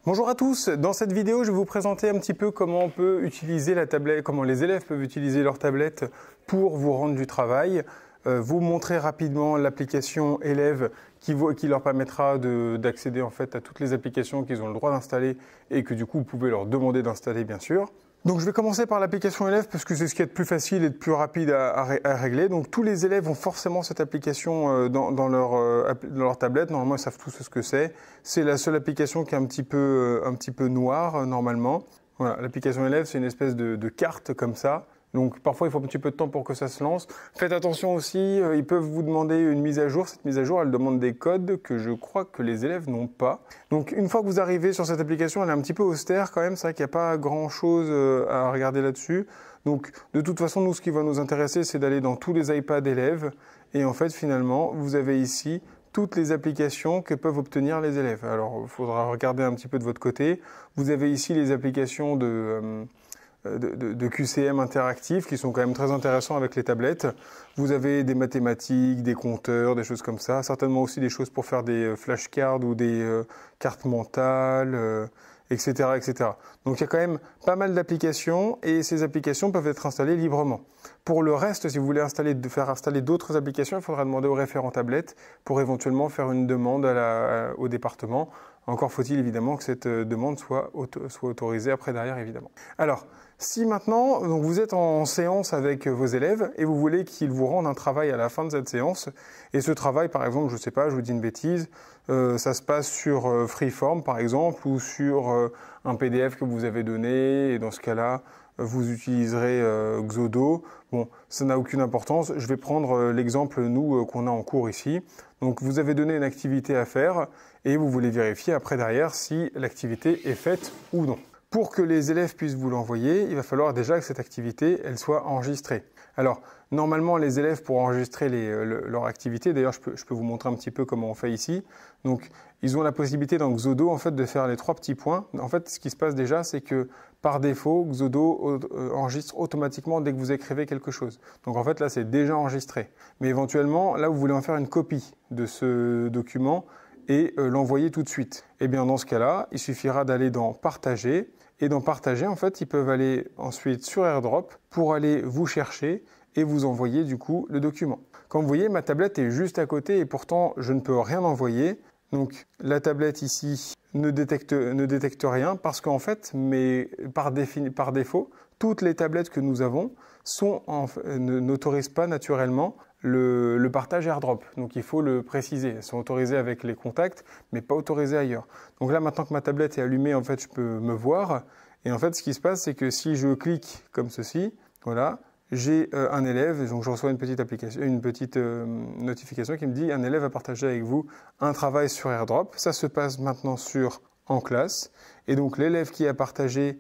Bonjour à tous, dans cette vidéo je vais vous présenter un petit peu comment on peut utiliser la tablette, comment les élèves peuvent utiliser leur tablette pour vous rendre du travail, vous montrer rapidement l'application élève qui leur permettra d'accéder en fait à toutes les applications qu'ils ont le droit d'installer et que du coup vous pouvez leur demander d'installer bien sûr. Donc je vais commencer par l'application élève parce que c'est ce qui est de plus facile et de plus rapide à régler. Donc tous les élèves ont forcément cette application dans leur tablette. Normalement ils savent tous ce que c'est. C'est la seule application qui est un petit peu noire normalement. Voilà, l'application élève c'est une espèce de carte comme ça. Donc parfois il faut un petit peu de temps pour que ça se lance. Faites attention aussi, ils peuvent vous demander une mise à jour. Cette mise à jour elle demande des codes que je crois que les élèves n'ont pas. Donc une fois que vous arrivez sur cette application, elle est un petit peu austère quand même. C'est vrai qu'il n'y a pas grand chose à regarder là-dessus. Donc de toute façon nous ce qui va nous intéresser c'est d'aller dans tous les iPads élèves. Et en fait finalement vous avez ici toutes les applications que peuvent obtenir les élèves. Alors il faudra regarder un petit peu de votre côté. Vous avez ici les applications de QCM interactifs qui sont quand même très intéressants avec les tablettes. Vous avez des mathématiques, des compteurs, des choses comme ça. Certainement aussi des choses pour faire des flashcards ou des cartes mentales, etc., etc. Donc il y a quand même pas mal d'applications et ces applications peuvent être installées librement. Pour le reste, si vous voulez faire installer d'autres applications, il faudra demander au référent tablette pour éventuellement faire une demande au département. Encore faut-il évidemment que cette demande soit autorisée après derrière évidemment. Alors, si maintenant donc vous êtes en séance avec vos élèves et vous voulez qu'ils vous rendent un travail à la fin de cette séance, et ce travail par exemple, je ne sais pas, je vous dis une bêtise, ça se passe sur Freeform par exemple ou sur un PDF que vous avez donné et dans ce cas-là, vous utiliserez Xodo. Bon, ça n'a aucune importance. Je vais prendre l'exemple, nous, qu'on a en cours ici. Donc, vous avez donné une activité à faire et vous voulez vérifier après derrière si l'activité est faite ou non. Pour que les élèves puissent vous l'envoyer, il va falloir déjà que cette activité, elle soit enregistrée. Alors, normalement, les élèves, pour enregistrer leur activité, d'ailleurs, je peux vous montrer un petit peu comment on fait ici. Donc, ils ont la possibilité dans Xodo, en fait, de faire les 3 petits points. En fait, ce qui se passe déjà, c'est que par défaut, Xodo enregistre automatiquement dès que vous écrivez quelque chose. Donc, en fait, là, c'est déjà enregistré. Mais éventuellement, là, vous voulez en faire une copie de ce document et l'envoyer tout de suite. Et bien, dans ce cas-là, il suffira d'aller dans Partager. Et dans Partager, en fait, ils peuvent aller ensuite sur AirDrop pour aller vous chercher et vous envoyer du coup le document. Comme vous voyez, ma tablette est juste à côté et pourtant je ne peux rien envoyer. Donc la tablette ici ne détecte rien parce qu'en fait, par défaut, toutes les tablettes que nous avons n'autorisent pas naturellement le partage AirDrop. Donc il faut le préciser. Elles sont autorisées avec les contacts, mais pas autorisées ailleurs. Donc là, maintenant que ma tablette est allumée, en fait, je peux me voir. Et en fait, ce qui se passe, c'est que si je clique comme ceci, voilà, j'ai un élève, donc je reçois une petite notification qui me dit un élève a partagé avec vous un travail sur AirDrop. Ça se passe maintenant en classe. Et donc l'élève qui a partagé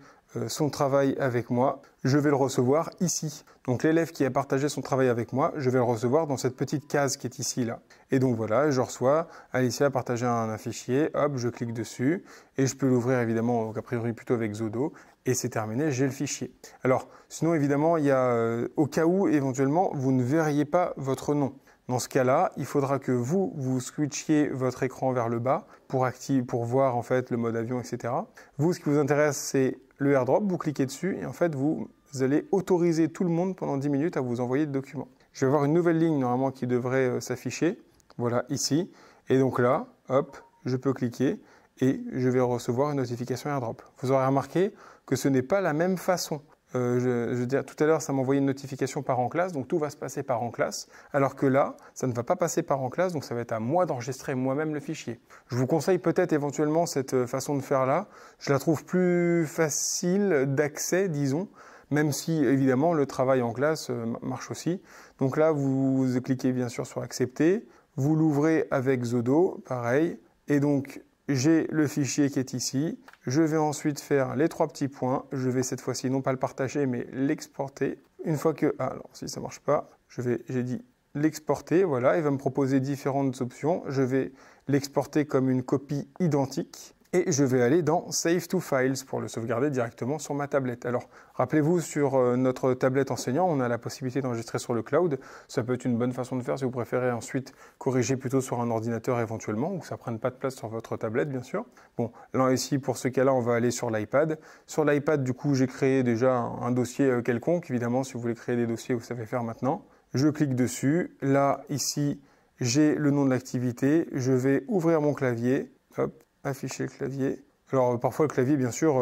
son travail avec moi, je vais le recevoir ici. Donc l'élève qui a partagé son travail avec moi, je vais le recevoir dans cette petite case qui est ici là. Et donc voilà, je reçois, Alicia a partagé un fichier, hop, je clique dessus et je peux l'ouvrir évidemment, donc a priori plutôt avec Xodo et c'est terminé, j'ai le fichier. Alors sinon évidemment, il y a au cas où éventuellement vous ne verriez pas votre nom. Dans ce cas-là, il faudra que vous switchiez votre écran vers le bas pour voir en fait le mode avion, etc. Vous, ce qui vous intéresse, c'est le AirDrop, vous cliquez dessus et en fait, vous allez autoriser tout le monde pendant 10 minutes à vous envoyer le document. Je vais avoir une nouvelle ligne normalement qui devrait s'afficher, voilà, ici. Et donc là, hop, je peux cliquer et je vais recevoir une notification AirDrop. Vous aurez remarqué que ce n'est pas la même façon. Je veux dire, tout à l'heure, ça m'envoyait une notification par en classe, donc tout va se passer par en classe, alors que là, ça ne va pas passer par en classe, donc ça va être à moi d'enregistrer moi-même le fichier. Je vous conseille peut-être éventuellement cette façon de faire là. Je la trouve plus facile d'accès, disons, même si évidemment le travail en classe marche aussi. Donc là, vous cliquez bien sûr sur accepter, vous l'ouvrez avec Xodo, pareil, et donc j'ai le fichier qui est ici. Je vais ensuite faire les 3 petits points. Je vais cette fois-ci non pas le partager, mais l'exporter. Une fois que... Ah, alors si ça marche pas, j'ai dit l'exporter. Voilà, il va me proposer différentes options. Je vais l'exporter comme une copie identique. et je vais aller dans Save to Files pour le sauvegarder directement sur ma tablette. Alors, rappelez-vous, sur notre tablette enseignant, on a la possibilité d'enregistrer sur le cloud. Ça peut être une bonne façon de faire si vous préférez ensuite corriger plutôt sur un ordinateur éventuellement, où ça ne prenne pas de place sur votre tablette, bien sûr. Bon, là ici, pour ce cas-là, on va aller sur l'iPad. Sur l'iPad, du coup, j'ai créé déjà un dossier quelconque. Évidemment, si vous voulez créer des dossiers, vous savez faire maintenant. Je clique dessus. Là, ici, j'ai le nom de l'activité. Je vais ouvrir mon clavier. Hop. Afficher le clavier. Alors parfois le clavier, bien sûr,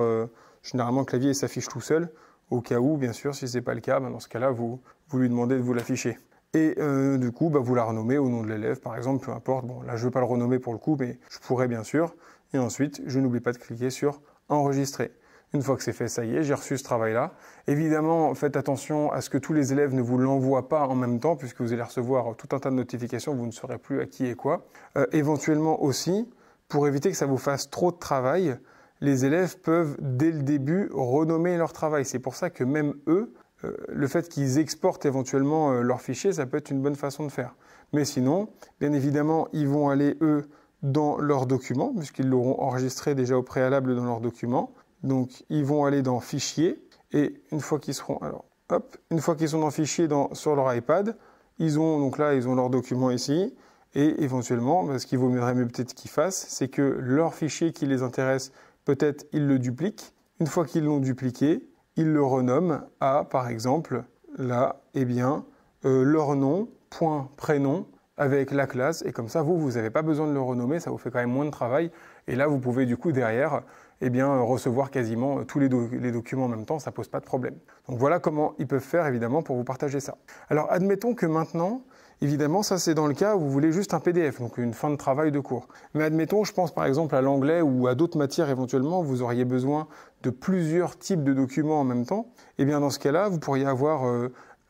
généralement le clavier s'affiche tout seul. Au cas où, bien sûr, si ce n'est pas le cas, dans ce cas-là, vous lui demandez de vous l'afficher. Et du coup, vous la renommez au nom de l'élève, par exemple, peu importe. Bon, là, je ne veux pas le renommer pour le coup, mais je pourrais bien sûr. Et ensuite, je n'oublie pas de cliquer sur Enregistrer. Une fois que c'est fait, ça y est, j'ai reçu ce travail-là. Évidemment, faites attention à ce que tous les élèves ne vous l'envoient pas en même temps, puisque vous allez recevoir tout un tas de notifications, vous ne saurez plus à qui et quoi. Éventuellement aussi, pour éviter que ça vous fasse trop de travail, les élèves peuvent, dès le début, renommer leur travail. C'est pour ça que même eux, le fait qu'ils exportent éventuellement leurs fichiers, ça peut être une bonne façon de faire. Mais sinon, bien évidemment, ils vont aller, eux, dans leurs documents, puisqu'ils l'auront enregistré déjà au préalable dans leurs documents. Donc, ils vont aller dans Fichier, et une fois qu'ils seront... Alors, hop, une fois qu'ils sont dans Fichier sur leur iPad, ils ont leurs documents ici. Et éventuellement, ce qu'il vaudrait mieux peut-être qu'ils fassent, c'est que leur fichier qui les intéresse, peut-être ils le dupliquent. Une fois qu'ils l'ont dupliqué, ils le renomment à, par exemple, là, leur nom, point prénom, avec la classe. Et comme ça, vous n'avez pas besoin de le renommer, ça vous fait quand même moins de travail. Et là, vous pouvez du coup derrière, recevoir quasiment tous les documents en même temps, ça pose pas de problème. Donc voilà comment ils peuvent faire évidemment pour vous partager ça. Alors admettons que maintenant, évidemment, ça c'est dans le cas où vous voulez juste un PDF, donc une fin de travail de cours. Mais admettons, je pense par exemple à l'anglais ou à d'autres matières éventuellement, vous auriez besoin de plusieurs types de documents en même temps. Et bien dans ce cas-là, vous pourriez avoir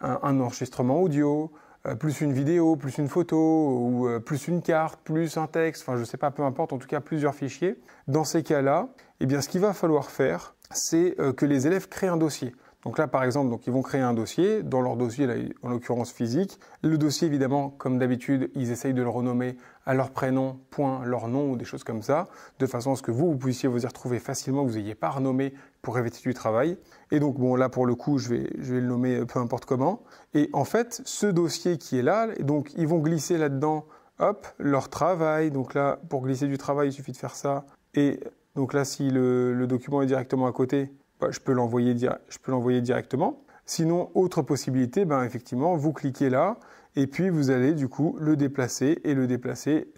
un enregistrement audio, plus une vidéo, plus une photo, ou plus une carte, plus un texte, enfin je ne sais pas, peu importe, en tout cas plusieurs fichiers. Dans ces cas-là, ce qu'il va falloir faire, c'est que les élèves créent un dossier. Donc là, par exemple, ils vont créer un dossier. Dans leur dossier, là, en l'occurrence physique, le dossier, évidemment, comme d'habitude, ils essayent de le renommer à leur prénom, point, leur nom ou des choses comme ça, de façon à ce que vous puissiez vous y retrouver facilement, que vous n'ayez pas renommé pour éviter du travail. Et donc, bon, là, pour le coup, je vais le nommer peu importe comment. Et en fait, ce dossier qui est là, donc, ils vont glisser là-dedans, hop, leur travail. Donc là, pour glisser du travail, il suffit de faire ça. Et donc là, si le document est directement à côté, je peux l'envoyer directement. Sinon, autre possibilité, effectivement, vous cliquez là et puis vous allez du coup le déplacer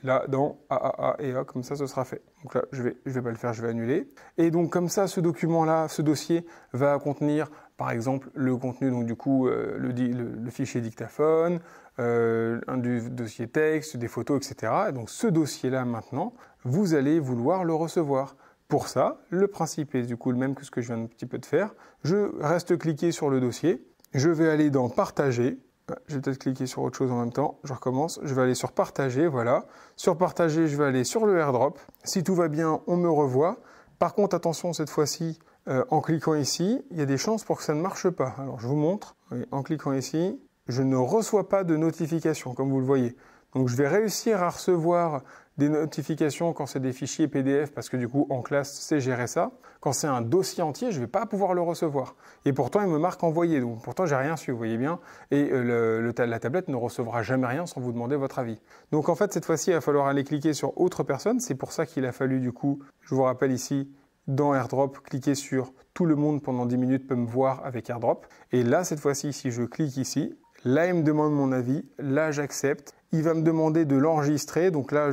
là dans AAA et A, comme ça ce sera fait. Donc là, je vais pas le faire, je vais annuler. Et donc comme ça, ce document-là, ce dossier va contenir par exemple le contenu, donc du coup le fichier dictaphone, du dossier texte, des photos, etc. Et donc ce dossier-là maintenant, vous allez vouloir le recevoir. Pour ça, le principe est du coup le même que ce que je viens un petit peu de faire. Je reste cliqué sur le dossier. Je vais aller dans Partager. Je vais peut-être cliquer sur autre chose en même temps. Je recommence. Je vais aller sur Partager, voilà. Sur Partager, je vais aller sur le AirDrop. Si tout va bien, on me revoit. Par contre, attention, cette fois-ci, en cliquant ici, il y a des chances pour que ça ne marche pas. Alors, je vous montre. Oui, en cliquant ici, je ne reçois pas de notification, comme vous le voyez. Donc, je vais réussir à recevoir des notifications quand c'est des fichiers PDF, parce que du coup, en classe, c'est gérer ça. Quand c'est un dossier entier, je ne vais pas pouvoir le recevoir. Et pourtant, il me marque envoyé. Donc, pourtant, j'ai rien su, vous voyez bien. Et la tablette ne recevra jamais rien sans vous demander votre avis. Donc, en fait, cette fois-ci, il va falloir aller cliquer sur autre personne. C'est pour ça qu'il a fallu, du coup, je vous rappelle ici, dans AirDrop, cliquer sur tout le monde pendant 10 minutes peut me voir avec AirDrop. Et là, cette fois-ci, si je clique ici, là, il me demande mon avis. Là, j'accepte. Il va me demander de l'enregistrer. Donc là,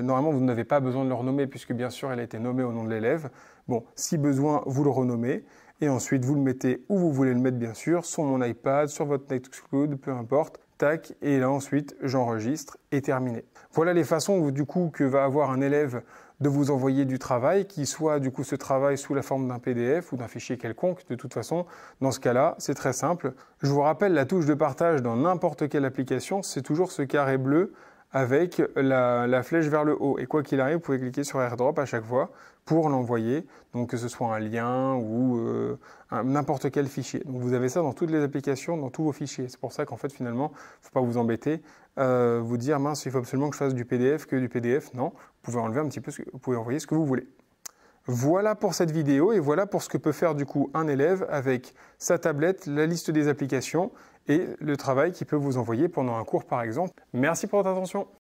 normalement, vous n'avez pas besoin de le renommer puisque bien sûr, elle a été nommée au nom de l'élève. Bon, si besoin, vous le renommez. Et ensuite, vous le mettez où vous voulez le mettre, bien sûr, sur mon iPad, sur votre Nextcloud, peu importe. Tac, et là ensuite, j'enregistre et terminé. Voilà les façons du coup que va avoir un élève de vous envoyer du travail, qui soit du coup ce travail sous la forme d'un PDF ou d'un fichier quelconque. De toute façon, dans ce cas-là, c'est très simple. Je vous rappelle, la touche de partage dans n'importe quelle application, c'est toujours ce carré bleu avec la flèche vers le haut. Et quoi qu'il arrive, vous pouvez cliquer sur AirDrop à chaque fois pour l'envoyer, donc que ce soit un lien ou n'importe quel fichier. Donc vous avez ça dans toutes les applications, dans tous vos fichiers. C'est pour ça qu'en fait finalement, il ne faut pas vous embêter, vous dire mince, il faut absolument que je fasse du PDF, que du PDF. Non, vous pouvez enlever un petit peu, vous pouvez envoyer ce que vous voulez. Voilà pour cette vidéo et voilà pour ce que peut faire du coup un élève avec sa tablette, la liste des applications et le travail qu'il peut vous envoyer pendant un cours par exemple. Merci pour votre attention.